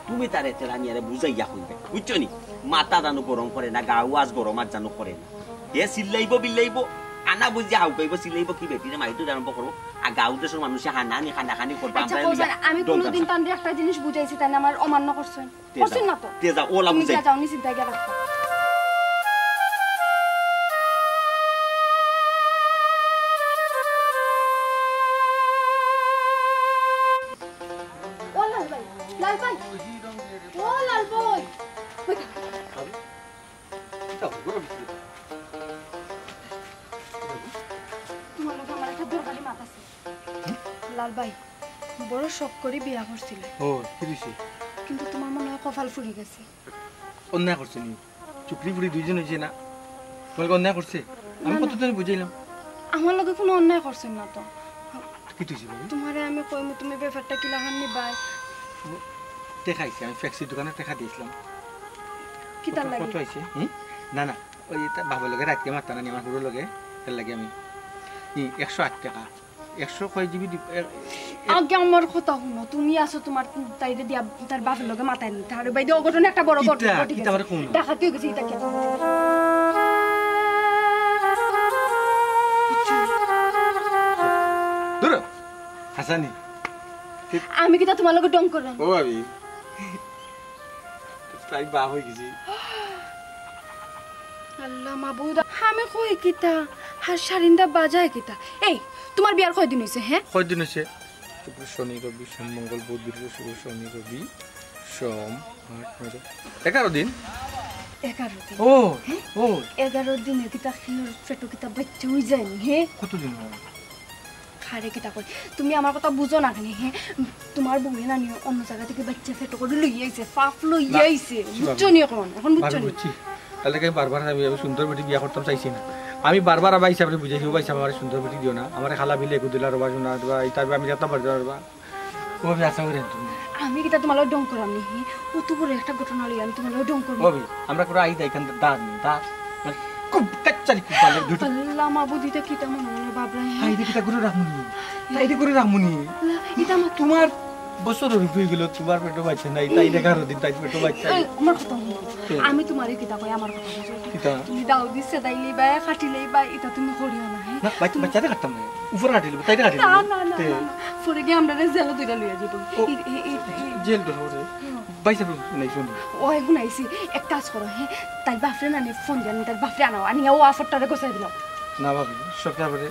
তুমি তার এতেরা নিয়ে বুঝাইয়া কইবে বুঝছো নি মাথা জানো গরম করে না গা ওয়াজ গরম আর জানো করে না হে চিল্লাইব বিল্লাইব আনা বুঝি হাউকাইব চিল্লাইব কি বেটিরে মাইতো আরম্ভ করবো আর গাঁও দেশের মানুষে হানানি খানাখানি করবে আমি কোনোদিন তার একটা জিনিস বুঝাইছি তাই আমার অমান্য করছেন করছেন না তো তে যাও ওলা বুঝাই যাও নি চিন্তা করে রাখো লাল ভাই ও লাল ভাই তোমার লোক আমার একটা দরকারি মাথা আছে লাল ভাই বড় শখ করে বিয়া করছিল ও কি দিছে কিন্তু তোমার মনে হয় কপাল ফুরে গেছে অন্যায় করছে নি চুপড়ি ফুড়ি দুইজন হয়েছে না তোমাকে অন্যায় করছে আমি কতদিন বুঝাইলাম আমার লগে কোনো অন্যায় করছেন না তো কি তুইছি বাবু তোমারে আমি কইমু তুমি ব্যাপারটা কি লাগান নিবাই দেখাইছি আমি ফ্যাক্সি দোকানে টাকা দিয়েছিলাম কি তার লাগে কত আইছে না না ওই বাবার লগে রাতকে মারতা না আমার হুড়োর লগে এর লাগে আমি 108 টাকা 100 কয় জিবি আগে আমার কথা শুনো তুমি আসো তোমার তাইরে দিয়া তার বাপের লগে মাথায় নিতে আর বাইদে অঘটন একটা বড় ঘটনা ঘটে গেছে ডাকাতি হয়ে গেছে এটা কি দূর হাসানি আমি কি তা তোমার লগে ডং করলাম ও আমি তাই বা হয়ে গেছি আল্লাহ মাবুদ আমি কই কিতা হার শারিন্দা বাজায় কিতা এই তোমার বিয়ার কয় দিন হইছে হ্যাঁ কয় দিন হইছে শুক্র শনি রবি সোম মঙ্গল বুধ বৃহস্পতি শুক্র শনি রবি সোম 11 দিন 11 দিন ও ও 11 দিনে কিতা খির ফেটো কিতা বাচ্চা হই যায় নি হ্যাঁ কতদিন হয় খারে কিতা কই তুমি আমার কথা বুঝো না কেন হ্যাঁ তোমার বউয়ে না নিও অন্য জায়গা থেকে বাচ্চা ফেটো করে লই আইছে ফাফ লই আইছে বুঝছো নি এখন বুঝছো নি তাহলে আমি বারবার আমি সুন্দর বেটি বিয়া করতাম চাইছি না আমি বারবার আবার হিসাবে বুঝাইছি ও ভাইসা আমার সুন্দর বেটি দিও না আমার খালা বিলে এগু দিলা রবা শোনা দেবা তারপর আমি যাতাম পারবা ও আমি আশা করি তুমি আমি কিতা তোমার ডং করাম নি অত বড় একটা ঘটনা লই আমি তোমার ডং করব ভাবি আমরা করে আই দেখান দাঁত দাঁত খুব কাচ্চারি খুব ভালো দুটো আল্লাহ মাবুদিটা কিতা মনে মনে বাবরা আই দেখিটা করে রাখমুনি তাই দে করে রাখমুনি এটা আমার তোমার বছর হয়ে গেল তোমার পেটো বাচ্চা নাই তাই দেখার দিন তাই পেটো বাচ্চা আমার কথা আমি তোমারে কিতা কই আমার কথা বুঝো কিতা তুমি দাও দিছে দাইলি বা কাটিলেই বা এটা তুমি করিও না না বাচ্চাতে কাটতাম না উপরে কাটিল তাই কাটিল না না না পরে গিয়ে আমরা জেল দুইটা লইয়া যাব জেল তো হবে বাইসা নাই শুনি ও এখন আইছি এক কাজ করো হ্যাঁ তাই বাপরে না ফোন দেন তাই বাপরে আনাও আনি ও আফরটারে গোছাই দিলাম না ভাবি সবটা পরে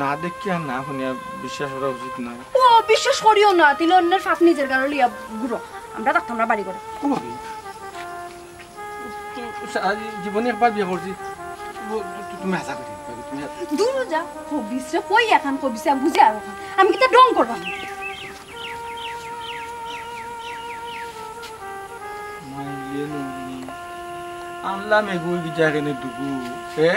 না দেখি আর না শুনিয়া বিশ্বাস করা উচিত না ও বিশ্বাস করিও না তিল অন্যের ফাফ নিজের গাড়ি লইয়া ঘুরো আমরা থাকতাম আমরা বাড়ি করে ও ভাবি জীবনে একবার বিয়ে করছি তুমি হাসা করি তুমি দূর যা কবিসরে কই এখন কবিসে বুঝে আর আমি কিতা ডং করবাম আল্লাহ মেগুই বিচারে দুগু এ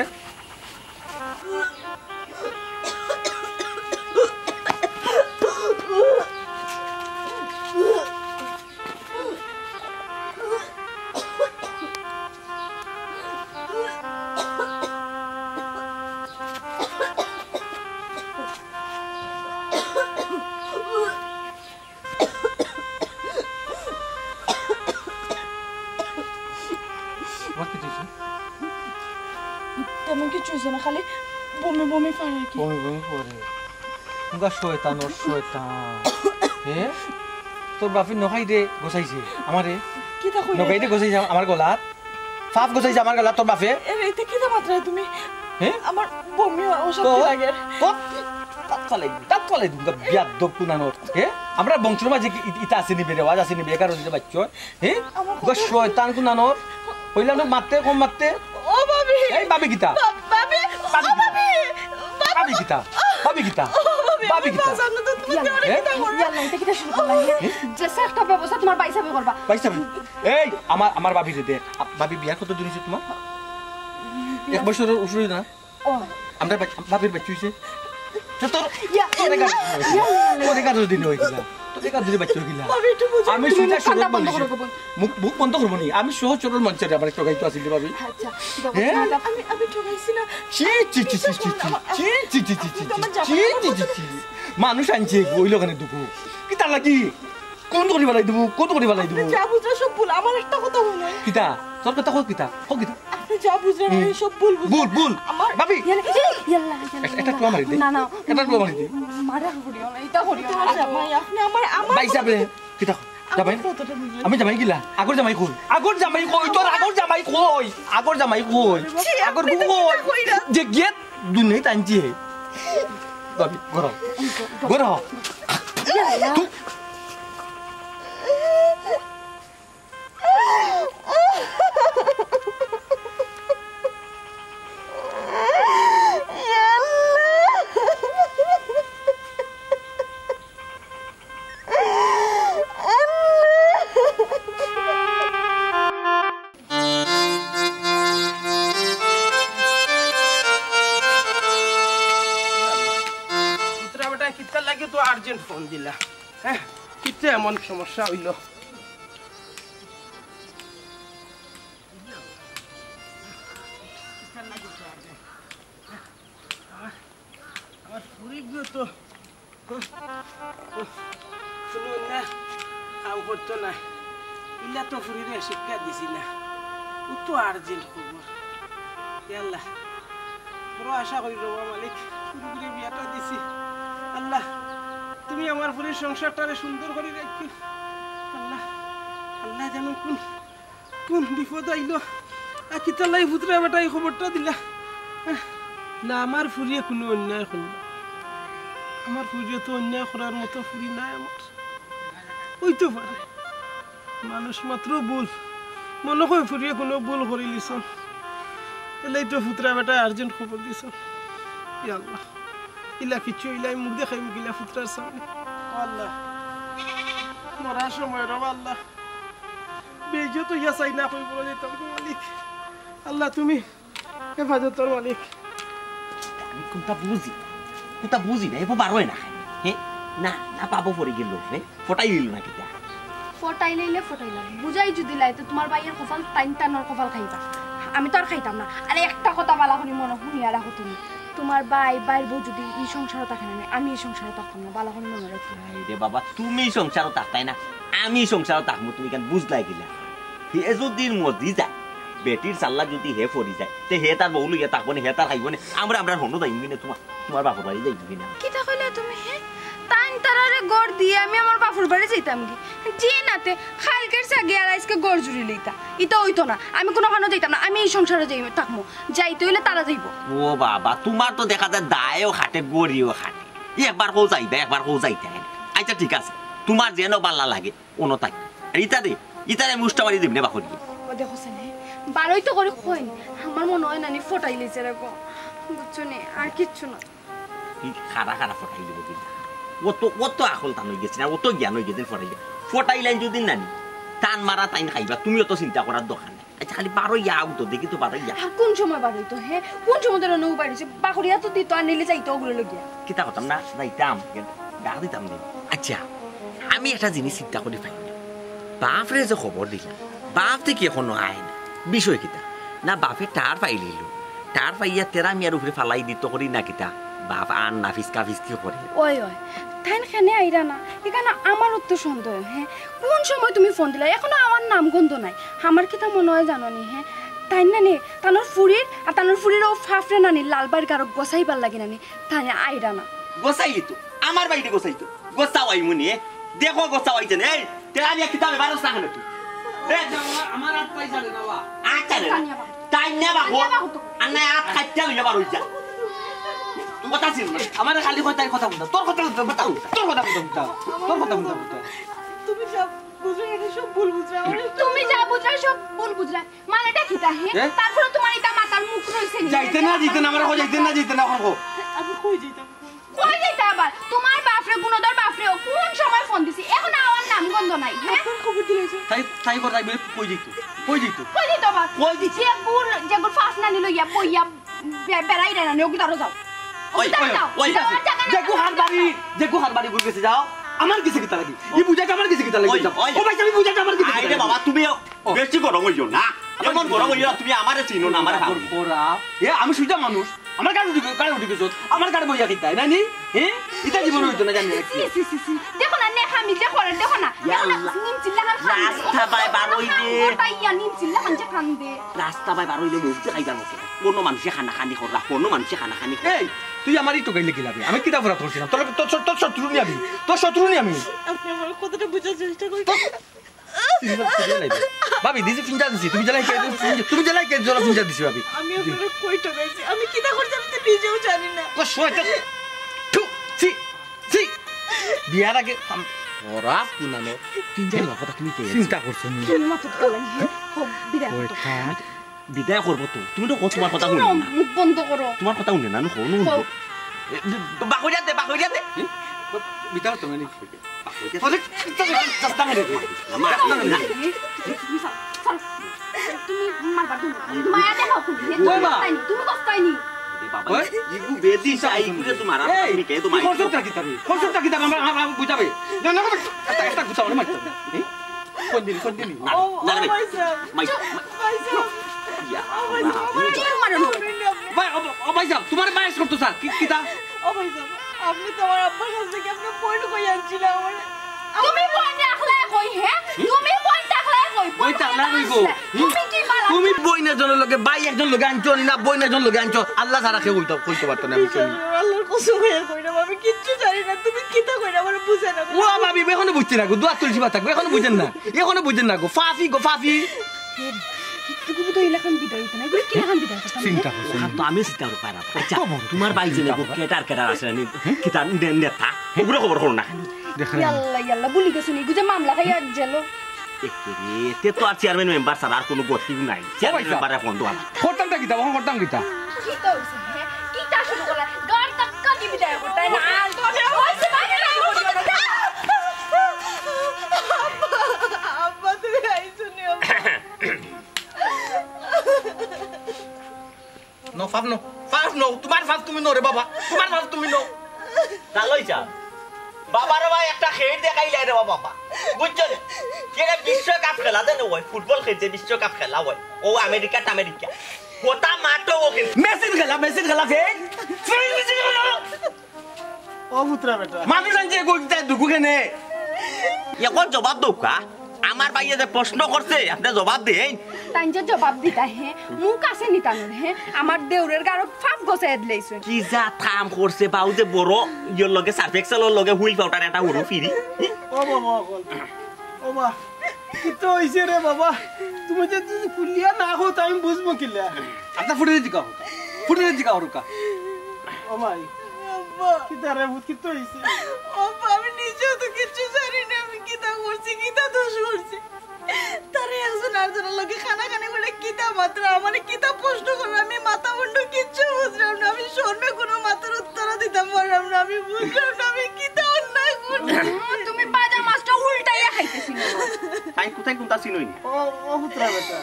তেমন কিছু হয়েছে না খালি বমি বমি পারে কি বমি বমি করে মুগা শয়তান ওর শয়তান হে তোর বাপি নখাই দে গোসাইছে আমারে কি তা কই নখাই দে গোসাইছে আমার গলাত ফাফ গোসাইছে আমার গলাত তোর বাপে এইটা কি তা মাত্রায় তুমি হে আমার বমি অশান্তি লাগে তাত ফালাই দুগা বিয়াদ দব কুনানোর হে আমরা বংশের মাঝে ইটা আছে নিবে রেওয়াজ আছে নিবে কারণ যে বাচ্চা হে মুগা শয়তান কুনানোর কইলা না মারতে কম মারতে ও ভাবি এই বাবি গীতা ভাবি বাবি গীতা বাবি গীতা বাবি গীতা জানো তো তুমি কি ইয়াল্লা এটা কিতা শুরু করলাম যে একটা ব্যবস্থা তোমার বাইসাবে করবা পাইছা এই আমার বাবি রে দে বাবি বিয়ার কত দিন হইছে তোমার এক বছরের উপরে না ও আমরা বাবির বাচ্চা হইছে তোর ইয়া তোর কাজ দিন হইছিল তোর কাজ দিন বাচ্চা হইছিল ভাবি একটু বুঝো আমি সুজা সুজা বন্ধ বলছি করো মুখ বন্ধ করব নি আমি সহজ সরল মঞ্চে আমার একটা গাইতো আছিল বাবি আচ্ছা আমি ঠকাইছি না চি চি চি চি চি চি চি চি চি চি চি মানুষ আনছে ওই লোকানে দুকু কি তার লাগি কোন করিবা লাই দেবো কত করিবা লাই দেবো যা বুঝরা সব ভুল আমার একটা কথা বলো কিতা তোর কথা হোক কিতা আপনি যা বুঝরা সব ভুল বুল বাবি ইয়াল্লা এটা তো আমার দে না না এটা তো আমার দে মারা করিও না এটা করিও না জামাই আপনি আমার বাইসাবে কিতা জামাই আমি জামাই গিলা আগর জামাই কই তোর আগর জামাই কই আগর কই যে গেট দুনে টানছি বাবি গর আর্জেন্ট ফোন দিলা হ্যাঁ কিতে এমন সমস্যা হইল আমার পুরীগুলো তো শুনুন না কাম করতো না ইলা তো ফুরিরে শিক্ষা দিছি না ও তো আর্জেন্ট খবর আল্লাহ বড় আশা করি রবা মালিক পুরোপুরি বিয়াটা দিছি আল্লাহ তুমি আমার পুরীর সংসারটারে সুন্দর করে রাখি আল্লাহ আল্লাহ জানো কোন কোন বিপদ আইলো কিতালাই ভুতরা বেটা এই খবরটা দিলা না আমার ফুরিয়ে কোনো অন্যায় করল আমার ফুরিয়ে তো অন্যায় করার মতো ফুরি নাই আমার হইতে পারে মানুষ মাত্র ভুল মনে হয় ফুরিয়ে কোনো ভুল করে লিস এলাই তো ফুতরা বেটা আর্জেন্ট খবর দিস আল্লাহ ইলা কিছু ইলাই মুখ দেখাই গিলা ফুতরার সামনে আল্লাহ মরার সময় রব আল্লাহ বেজো তো ইয়া চাই না কই বলে যেতাম মালিক আল্লাহ তুমি হেফাজতর মালিক আমি কোনটা বুঝি না এবার বারোয় না হে না না পাবো পরে গেল ফটাই দিল না কিতা ফটাইলাম বুঝাই যদি লাই তো তোমার বাইয়ের কপাল টাইম টানোর কপাল খাইবা আমি তো আর খাইতাম না আরে একটা কথা বালা করে মনে শুনিয়া রাখো তুমি তোমার বাইর বউ যদি এই সংসারও থাকে না আমি এই সংসারও থাকতাম না বালা করে মনে রাখো রে বাবা তুমি সংসারও থাকতাই না আমি সংসারও থাকবো তুমি কেন বুঝলাই গেলা হে যদির মধ্যে যায় বেটির চাল্লা যদি হে ফরি যায় তে হে তার বউ লইয়া থাকবো না হে তার খাইব না আমরা হন্ড যাইবি না তোমার বাপর বাড়ি যাইবি না কিতা কইলে তুমি হে টাইম তারারে গড় দিয়ে আমি আমার বাপর বাড়ি যাইতাম কি যে নাতে খালকের সাগে আর আজকে গড় জুড়ি লইতা ইতা হইতো না আমি কোনো খানো যাইতাম না আমি এই সংসারে থাকবো যাইতে হইলে তারা যাইব ও বাবা তোমার তো দেখা যায় দায়ও খাটে গড়িও খাটে একবার কো যাইবে একবার কো যাইতে আচ্ছা ঠিক আছে তোমার যেন বাল্লা লাগে অন্য তাই ইতারে মুষ্টাবাড়ি দিবি না বাকরি ও দেখো সেনে বারোই তো করে কইন আমার মনে হয় নানি ফটাই লিছে রাখো বুঝছো নে আর কিচ্ছু না খারা ফটাই দিব কিন্তু ও তো আকল টান হয়ে গেছে না ও তো জ্ঞান হয়ে গেছে ফটাই লাইন যদি নানি টান মারা টাইন খাইবা তুমিও তো চিন্তা করার দরকার নেই আচ্ছা খালি বারো ইয়াও তো দেখি তো বারো ইয়া কোন সময় বারোই তো হ্যাঁ কোন সময় ধরে নৌ বাড়িছে বাকরিয়া তো দিত আর নিলে যাইতো ওগুলো লগিয়া কিতা করতাম না যাইতাম ডাক দিতাম না আচ্ছা আমি একটা জিনিস চিন্তা করে পাই না বাপরে যে খবর দিলাম বাপ থেকে এখনো আয় না বিষয় কিতা না বাপে টার পাইলিল টার পাইয়া তেরা মিয়ার উপরে ফালাই দিত করি না কিতা বাপ আন না ফিসকা ফিসকি করে ওই তাইন খানে আইরা না এখানে আমার তো সন্দেহ হ্যাঁ কোন সময় তুমি ফোন দিলা এখনো আমার নাম গন্ধ নাই আমার কিতা মনে হয় জানো নি হ্যাঁ তাই না নে তানোর ফুরির আর তানোর ফুরির ও ফাফরে নানি লালবার গারো গোসাইবার লাগে নানি তাই আইরা না গোসাই তো আমার বাইরে গোসাই তো গোসাওয়াই মুনি দেখো গোসাওয়াই জানে এই তেরা মিয়া কিতাবে বারস না কেন তুই আমার হাত পয়সা দে বাবা আচ্ছা রে তাই না বাবু আন্না আত খাইতে হইয়া বার হইছা তুমি কথা ছিল না আমার খালি কথা বলতা তোর কথা বলতা তোর কথা বলতা তুমি সব বুঝে এটা সব ভুল বুঝে তুমি যা বুঝলা সব ভুল বুঝলা মানে দেখিতা হ্যাঁ তারপর তোমার এটা মাথার মুখ রইছে যাইতে না আমার কো যাইতে না এখন কো আমি কই যাইতাম কই যাইতা আবার তোমার বাপরে গুণধর বাপরে কোন সময় ফোন দিছি এখন আমার নাম গন্ধ নাই হ্যাঁ খবর দিলেছো তাই কথা বলে কই যাইতো কই দিত আবার কই দিছি যে গুল ফাস না নিল ইয়া বইয়া বেড়াই রে না ওগি তারো যাও ওই যে গুহার বাড়ি ঘুরে গেছে যাও আমার কিছু কিতা লাগি ই বুঝাইতে আমার কিছু কিতা লাগি ও ভাই তুমি বুঝাইতে আমার কিছু আইরে বাবা তুমি বেশি গরম হইও না এমন গরম হইও তুমি আমারে চিনো না আমারে ভাবো ওরা আমি সুজা মানুষ আমার গাড়ি উঠি গেছ আমার গাড়ি বইয়া কিতা না নি এটা জীবন হইতো না জানি দেখো না নেখামি দেখো না নিম চিল্লা রাস্তা বাই বার হইতে তাইয়া নিম চিল্লা খান যে কান্দে রাস্তা বাই বার হইলে লোক খাইবা না কোনো মানুষে খানা খানি করা কোনো মানুষে খানা খানি এই তুই আমার একটু গাইলে কি লাগবে আমি কিতা ফরাত করছিলাম তোর শত্রু নি আমি আপনি আমার কথাটা বুঝার চেষ্টা করেন ভাবি দিছি ফিঞ্জা দিছি তুমি জ্বালাই কে জোড়া ফিঞ্জা দিছি ভাবি আমি আপনাকে কই ঠকাইছি আমি কিটা করছি আমি তো নিজেও জানি না বিয়ার আগে ওরা পুনানো তিনজন কথা তুমি চিন্তা করছো তুমি মাথা কালাই হ্যাঁ বিদায় বিদায় করবো তো তুমি তো তোমার কথা শুনি না মুখ বন্ধ করো তোমার কথা শুনে না শুনো বাকরিয়াতে বিতার তুমি নি তুমি মারবা তুমি মায়া দেখো তুমি কষ্টাইনি বাবা ইগু বেদি চাই গুরে তোমার আমি কে তোমার কনসেপ্টটা কি আমরা বুঝাবে না একটা গুছাও না মারতে কোন দিন না মাই ইয়া ভাই সাহেব তোমার বাইস করতে স্যার কিটা ও ভাই সাহেব আপনি তো আমার আব্বার কাছ থেকে আপনি পয়েন্ট কই আনছিল আমার তুমি পয়েন্ট রাখলে কই হ্যাঁ তুমি পয়েন্ট রাখলে কই পয়েন্ট রাখলে কই গো তুমি বইনের জন্য লগে ভাই একজন লগে আনছো না বইনের জন্য লগে আনছো আল্লাহ ছাড়া কেউ কইতে পারতো না আমি শুনি আল্লাহর কসম হয়ে কইরা আমি কিচ্ছু জানি না তুমি কিটা কইরা আমার বুঝে না ও ভাবি এখনো বুঝছি না গো দুয়া তুলসী পাতা এখনো বুঝেন না গো ফাফি তুমি তো ইলাকান বিদায় হইতো না এগুলো কি লাগান বিদায় করতাম চিন্তা করছো তো আমি চিন্তা করতে পারা আচ্ছা তোমার ভাই জেনে কেটার আছে না কিটা নেতা ওগুলো খবর করো না ইয়াল্লা বুলি গেছো নি গুজে মামলা খাইয়া জেলো তে তো আর চেয়ারম্যান মেম্বার ছাড়া আর কোনো গতি নাই চেয়ারম্যান মেম্বার এখন তো করতাম কিতা কিতা হইছে হ্যাঁ কিতা শুরু করলা গাড় টাক্কা দি বিদায় করতে না আর তো হইছে বাকি না আব্বা তুমি আইছো নি ফাফ নো তোমার ফাফ তুমি নো রে বাবা তোমার ফাফ তুমি নো তালই যা বাবার ভাই একটা খেয়ে দেখাইলাই রে বাবা বুঝছো না যেটা বিশ্বকাপ খেলা দেন ওই ফুটবল খেলছে বিশ্বকাপ খেলা ওই ও আমেরিকা কোথা মাটো ও মেসির খেলা ফের ও পুত্রা বেটা মানুষ আনছে কইতে দুগু কেনে এখন জবাব দৌকা আমার ভাইয়ে যে প্রশ্ন করছে আপনি জবাব দেন তাই যে জবাব দিতা হে মুখ আছে নিতানোর হে আমার দেউরের গারো ফাপ গছে এদলাইছ কি যা থাম করছে বাউ যে বড় ইয়োর লগে সার্ফেক্সেলর লগে হুইল পাউডার এটা উড়ো ফিরি ও বাবা ও মা কি তো হইছে রে বাবা তুমি যে কুলিয়া না হো তাই আমি বুঝবো কিলা আপনার ফুটে দিকা হরুকা ও মাই আব্বা কি তারে ভূত কি তো হইছে আব্বা আমি নিজেও তো কিছু জানি না আমি কিতা করছি কিতা দোষ করছি তারে একজন আরেকজনের লগে খানাখানি বলে কিতা মাত্র আমারে কিতা প্রশ্ন করে আমি মাথা মুন্ডু কিচ্ছু বুঝলাম না আমি শর্মে কোনো মাথার উত্তর দিতে পারলাম না আমি বুঝলাম না আমি কিতা অন্যায় করছি তুমি বাজার মাছটা উল্টাইয়া খাইতেছিল তাই কোথায় কোনটা চিনই ও পুত্রা বেটা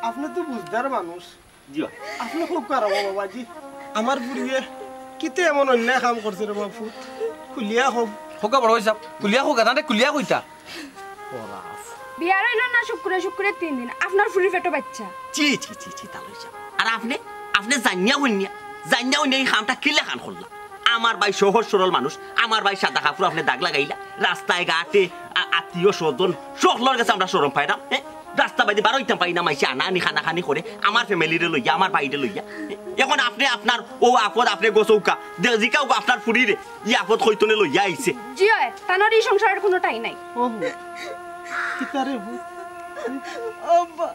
আপনি তো বুঝদার মানুষ জিও আপনি খুব খারাপ বাবাজি আমার বুড়িয়ে কিতে এমন অন্যায় কাম করছে রে বাপু কুলিয়া হোক হোকা বড় হইছা কুলিয়া হোকা না কুলিয়া কইতা বিয়ার হইল না শুক্রে 3 দিন আপনার ফুরি পেটো বাচ্চা চি তালইছা আর আপনি জানিয়া হইনি এই খামটা কিলে খান করলা আমার ভাই সহজ সরল মানুষ আমার ভাই সাদা কাপড় আপনি দাগ লাগাইলা রাস্তায় ঘাটে আত্মীয় স্বজন সকলের কাছে আমরা শরম পাইলাম রাস্তা বাইতে বারোইতাম পাই না মাইসে আনি খানাখানি করে আমার ফ্যামিলিরে লইয়া আমার বাইরে লইয়া এখন আপনি আপনার ও আপদ আপনি গোসৌকা জিকাও আপনার ফুরিরে ই আপদ হইতনে লইয়া আইছে জি হয় তানোর এই সংসারের কোনো টাই নাই ও কি তারে ভূত আব্বা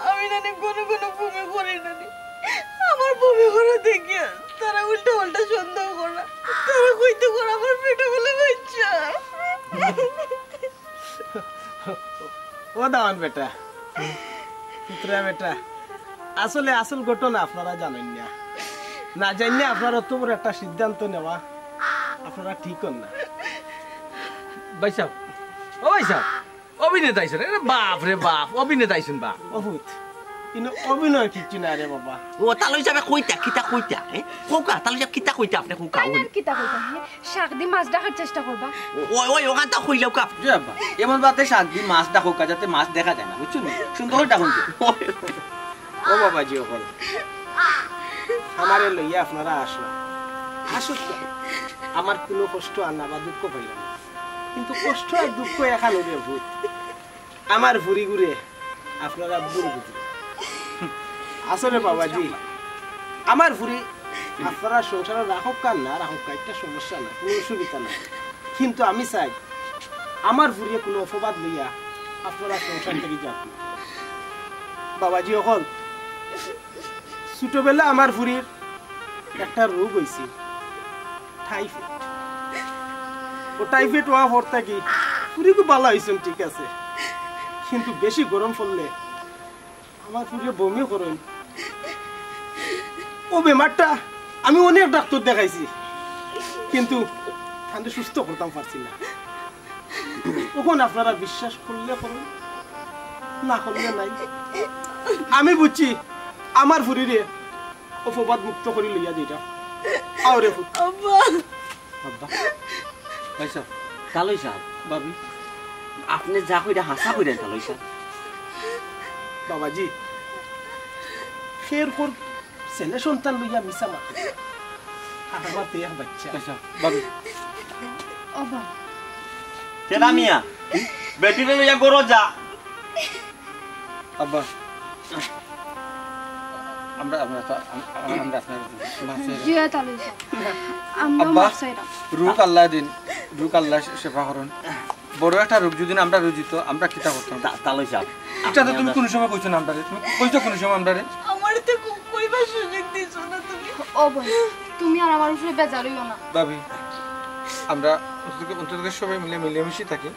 আমি নানি কোনো ভূমি করি নানি আমার ভূমি করে দেখি তারা উল্টা সন্দেহ করা তারা কইতে করে আমার পেটে বলে বাচ্চা ও দাওয়ান বেটা পুত্রা বেটা আসলে আসল ঘটনা আপনারা জানেন না জানিয়ে আপনার অত বড় একটা সিদ্ধান্ত নেওয়া আপনারা ঠিক না ভাই সাহেব ও ভাই সাহেব অভিনেতা আইছেন বাপ রে বাপ অভিনেতা আইছেন বাপ অভূত কিন্তু অভিনয় কিচ্ছু না রে বাবা ও তালই যাবে কইতা কোকা তালই যাবে কিতা কইতা আপনি কোকা কাইনার কিতা কইতা হে শাক দি মাছ ডাকার চেষ্টা করবা ওই ওখানটা কইলাও কাপ এমন বাতে শান্তি মাছ দেখো যাতে মাছ দেখা যায় না বুঝছো সুন্দর ডাকুন ও বাবাজি ওখানে আমারে লইয়া আপনারা আসো আমার কোনো কষ্ট আনা বা দুঃখ পাইলাম কিন্তু কষ্ট আর দুঃখ এখানে রে ভূত আমার ভুরি ঘুরে আপনারা বুড় বুঝে আসলে বাবাজি আমার ভুরি আপনারা সংসারে রাখক কার না রাখক একটা সমস্যা না কোনো অসুবিধা না কিন্তু আমি চাই আমার ভুরিয়ে কোনো অপবাদ লইয়া আপনারা সংসার থেকে যান বাবাজি অকল ছোটবেলা আমার ভুরির একটা রোগ হয়েছে টাইফয়েড ও টাইফয়েড হওয়া পর থাকি ভুরি খুব ভালো হয়েছেন ঠিক আছে কিন্তু বেশি গরম পড়লে আমার ভুরিয়ে বমি করেন ও বেমারটা আমি অনেক ডাক্তার দেখাইছি কিন্তু আমি সুস্থ করতাম পারছি না তখন আপনারা বিশ্বাস করলে করুন না করলে নাই আমি বুঝছি আমার ভুরিরে অপবাদ মুক্ত করে লইয়া দিটা আরে আব্বা আব্বা ভাই সাহেব তালই সাহেব বাবি আপনি যা কইরা হাসা কইরা তালই সাহেব বাবাজি ফের পর ছেলে সন্তান লইয়া মিশা মাতে আমার দেয়া বাচ্চা ভাই সাহেব বাবি ওবা তেরা মিয়া বেটিরে লইয়া গরো যা আব্বা আমরা জি হয় তালই আমরা আব্বা মাছাইরা রুক আল্লাহ দিন রুক আল্লাহ সেবা করুন বড় একটা রোগ যদি আমরা রুজিত আমরা কিতা করতাম তালই সাহেব এটা তো তুমি কোন সময় কইছো না আমরা তুমি কইছো কোন সময় আমরা আমার তো কইবার সুযোগ দিছো না তুমি ও বোন তুমি আর আমার উপরে বেজার হইও না ভাবি আমরা অন্তত সবাই মিলেমিশে থাকি